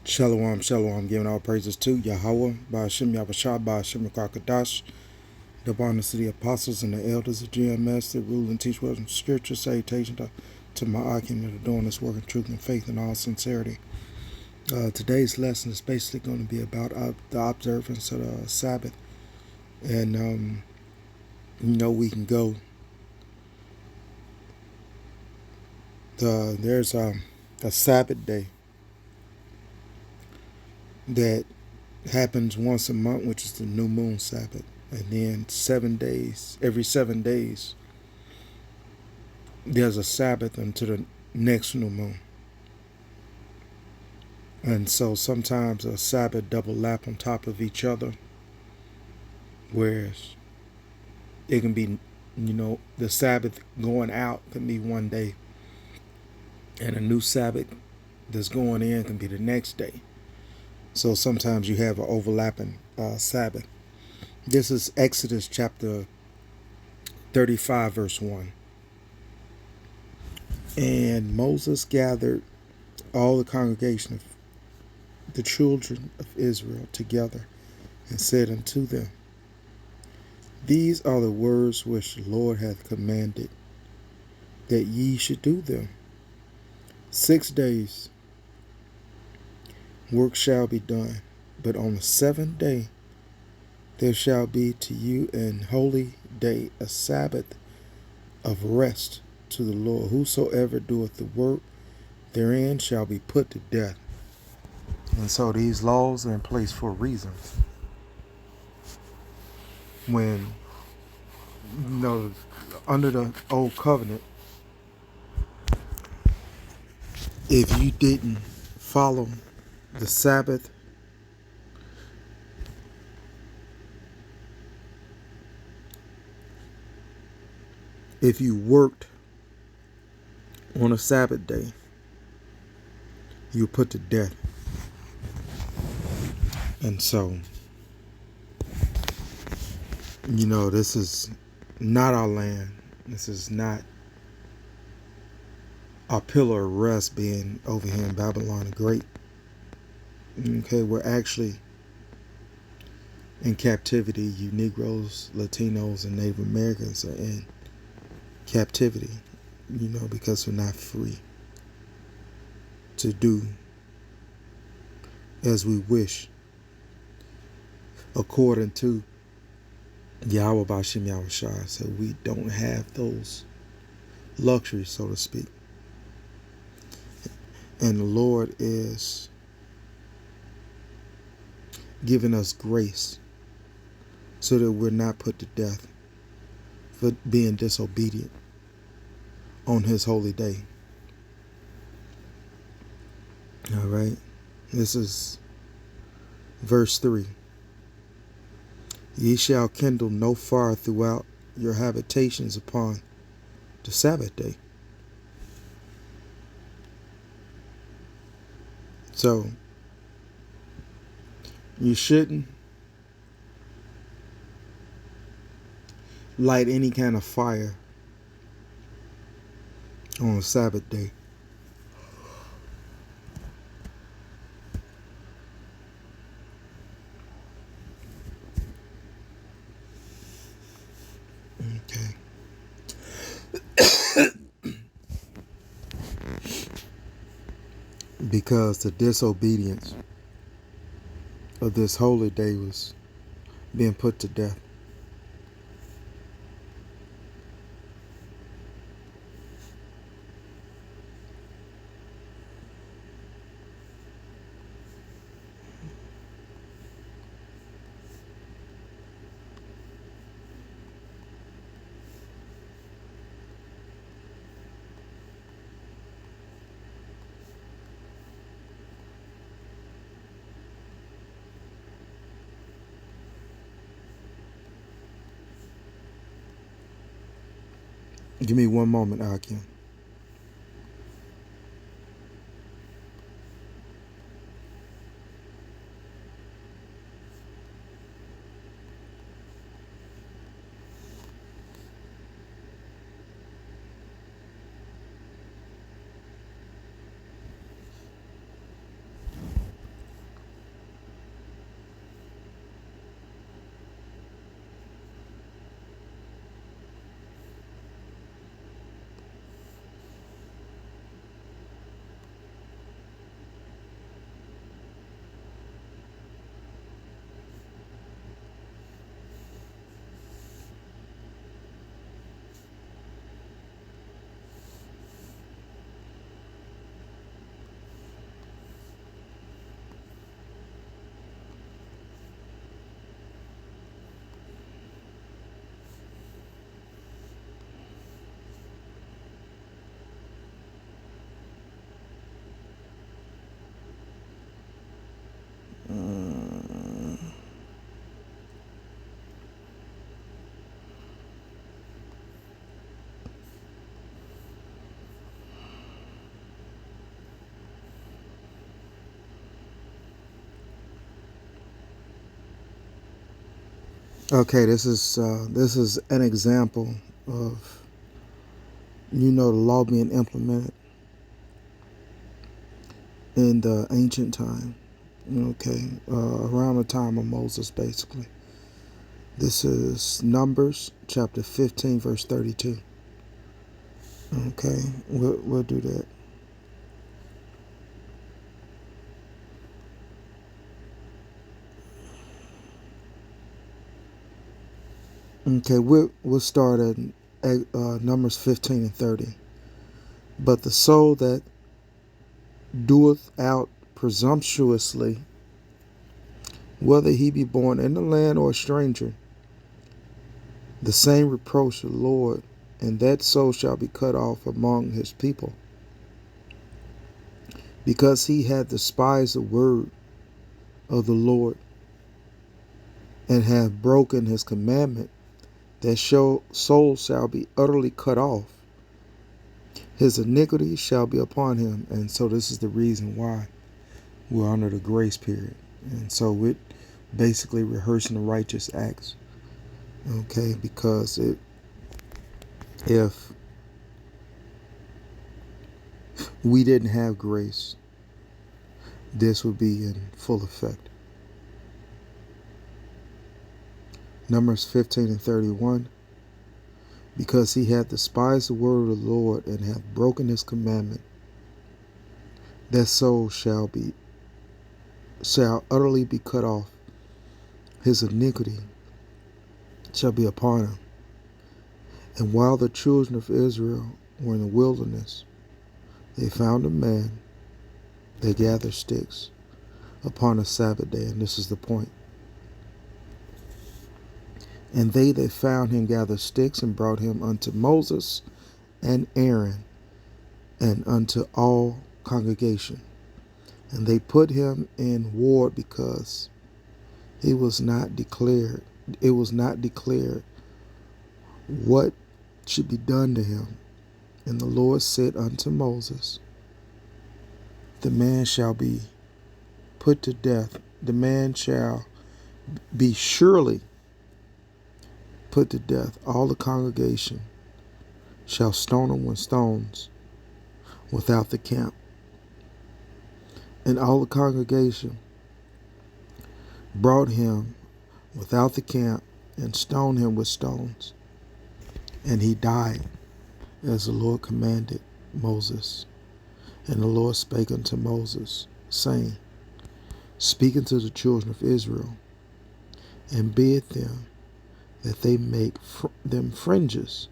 Shalom, shalom, giving all praises to Yahweh, Ba'ashem Yahweh Ba'ashem Rakadash, the Bonus City Apostles and the Elders of GMS that rule and teach wisdom, scripture, salutation to my Akim that are doing this work in truth and faith and all sincerity. Today's lesson is basically going to be about the observance of the Sabbath. And, we can go. There's a Sabbath day that happens once a month, which is the new moon Sabbath. And then 7 days, every 7 days, there's a Sabbath until the next new moon. And so sometimes a Sabbath double lap on top of each other, whereas it can be, the Sabbath going out can be one day, and a new Sabbath that's going in can be the next day. So sometimes you have an overlapping Sabbath. This is Exodus chapter 35, verse 1. And Moses gathered all the congregation of the children of Israel together and said unto them, These are the words which the Lord hath commanded, that ye should do them. 6 days work shall be done, but on the 7th day there shall be to you an holy day, a Sabbath of rest to the Lord. Whosoever doeth the work therein shall be put to death. And so these laws are in place for a reason. When, under the old covenant, if you didn't follow the Sabbath, if you worked on a Sabbath day, you were put to death. And so, this is not our land. This is not our pillar of rest being over here in Babylon the Great. Okay, we're actually in captivity. You Negroes, Latinos, and Native Americans are in captivity, because we're not free to do as we wish according to Yahweh Ba'ashem Yahweh Shai. So we don't have those luxuries, so to speak. And the Lord is giving us grace so that we're not put to death for being disobedient on his holy day. All right. This is verse 3. Ye shall kindle no fire throughout your habitations upon the Sabbath day. So, you shouldn't light any kind of fire on a Sabbath day. Okay. Because the disobedience of this holy day was being put to death. Give me one moment, Akim. Okay, this is an example of the law being implemented in the ancient time. Okay, around the time of Moses, basically. This is Numbers chapter 15, verse 32. Okay, we'll do that. Okay, we'll start at Numbers 15 and 30. But the soul that doeth out presumptuously, whether he be born in the land or a stranger, the same reproach the Lord, and that soul shall be cut off among his people, because he hath despised the word of the Lord, and hath broken his commandment. That soul shall be utterly cut off. His iniquity shall be upon him. And so this is the reason why we're under the grace period. And so we're basically rehearsing the righteous acts. Okay, because if we didn't have grace, this would be in full effect. Numbers 15 and 31. Because he hath despised the word of the Lord, and hath broken his commandment, that soul shall utterly be cut off. His iniquity shall be upon him. And while the children of Israel were in the wilderness, they found a man that gathered sticks upon a Sabbath day. And this is the point. And they that found him gathered sticks and brought him unto Moses and Aaron and unto all congregation. And they put him in ward, because it was not declared what should be done to him. And the Lord said unto Moses, the man shall be put to death. The man shall be surely put to death. All the congregation shall stone him with stones without the camp. And all the congregation brought him without the camp and stoned him with stones. And he died as the Lord commanded Moses. And the Lord spake unto Moses, saying, speak unto the children of Israel, and bid them that they make them fringes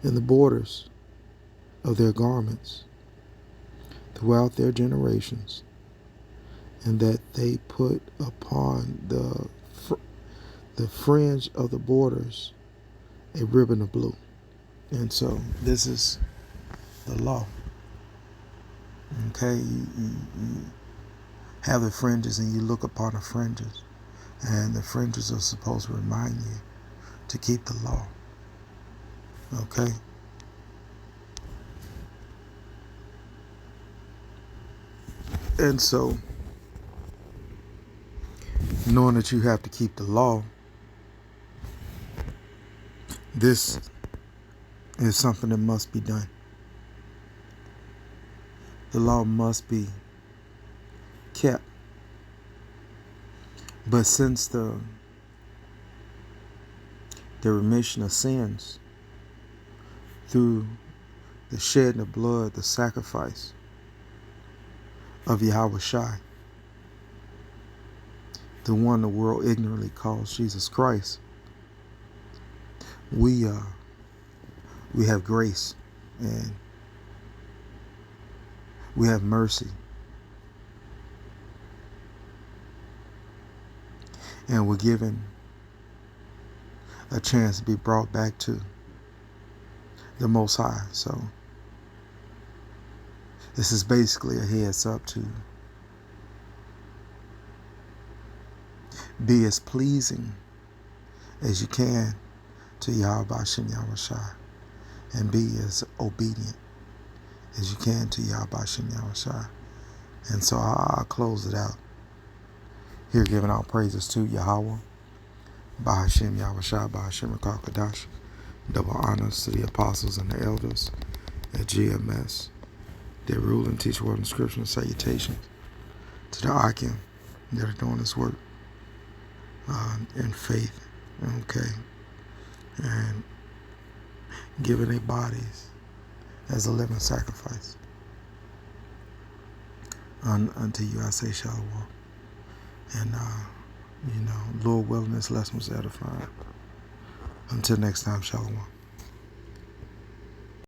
in the borders of their garments throughout their generations, and that they put upon the fringe of the borders a ribbon of blue. And so this is the law. Okay, you have the fringes, and you look upon the fringes, and the fringes are supposed to remind you to keep the law. Okay? And so, knowing that you have to keep the law, this is something that must be done. The law must be kept. But since the remission of sins through the shedding of blood, the sacrifice of Yahweh Shai, the one the world ignorantly calls Jesus Christ, we have grace, and we have mercy, and we're given a chance to be brought back to the Most High. So this is basically a heads up to be as pleasing as you can to Yahweh Shem Yahweh Shai, and be as obedient as you can to Yahweh Shem Yahweh Shai. And so I'll close it out here, giving all praises to Yahweh Bahashim Yahushua, Bahashim Kakadash. Double honors to the apostles and the elders at GMS. They rule and teach word and scripture, and salutations to the Akim that are doing this work in faith, okay, and giving their bodies as a living sacrifice. Unto you I say shalom. And, Lord willing, this lesson was edifying. Until next time, shalom.